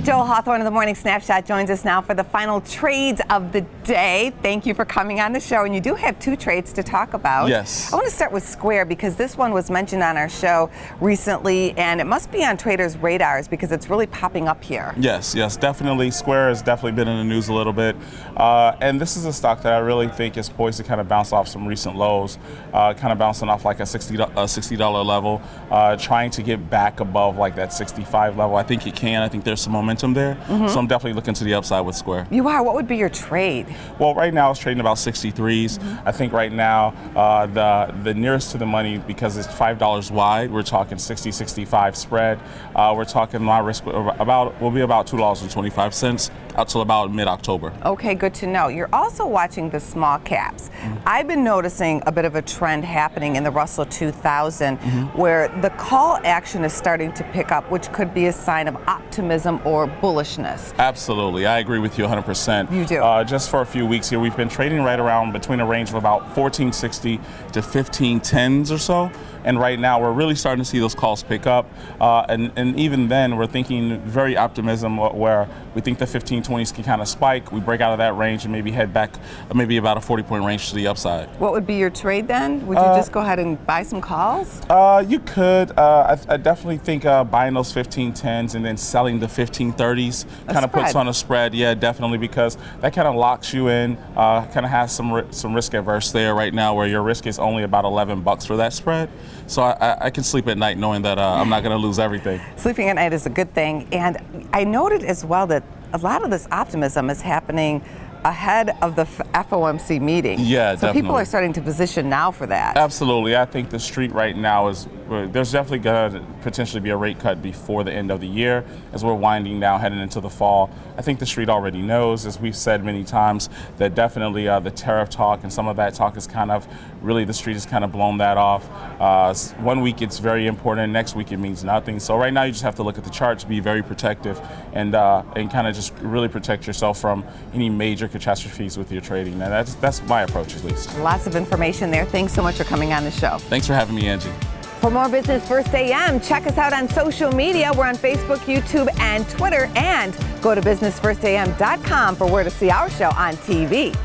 Joel Hawthorne of the Morning Snapshot joins us now for the final trades of the day. Thank you for coming on the show. And you do have two trades to talk about. Yes. I want to start with Square because this one was mentioned on our show recently, and it must be on traders' radars because it's really popping up here. Yes, definitely. Square has definitely been in the news a little bit. And this is a stock that I really think is poised to kind of bounce off some recent lows, kind of bouncing off like a $60 level, trying to get back above like that 65 level. I think it can. I think there's some momentum there. So I'm definitely looking to the upside with Square. You are. What would be your trade? Well, right now it's trading about 63s. I think right now the nearest to the money, because it's $5 wide, we're talking 60-65 spread. We're talking my risk will be about $2.25 out till about mid-October. Okay, good to know. You're also watching the small caps. I've been noticing a bit of a trend happening in the Russell 2000 where the call action is starting to pick up, which could be a sign of optimism or bullishness. Absolutely. I agree with you 100%. You do. Just for a few weeks here, we've been trading right around between a range of about 1460 to 1510s or so. And right now, we're really starting to see those calls pick up. And even then, we're thinking very optimism where we think the 1520s can kind of spike. We break out of that range and maybe head back maybe about a 40-point range to the upside. What would be your trade then? Would you just go ahead and buy some calls? You could. I definitely think buying those 1510s and then selling the 1530s kind of puts on a spread. Yeah, definitely, because that kind of locks you in, kind of has some risk averse there right now where your risk is only about $11 for that spread. So I can sleep at night knowing that I'm not going to lose everything. Sleeping at night is a good thing. And I noted as well that a lot of this optimism is happening ahead of the FOMC meeting. Yeah, so definitely. People are starting to position now for that. Absolutely. I think the street right now there's definitely going to potentially be a rate cut before the end of the year as we're winding down, heading into the fall. I think the street already knows, as we've said many times, that definitely the tariff talk and some of that talk is kind of, really the street has kind of blown that off. 1 week it's very important, next week it means nothing. So right now you just have to look at the chart to be very protective and kind of just really protect yourself from any major catastrophes with your trading. And that's my approach, at least. Lots of information there. Thanks so much for coming on the show. Thanks for having me, Angie. For more Business First AM, check us out on social media. We're on Facebook, YouTube, and Twitter. And go to businessfirstam.com for where to see our show on TV.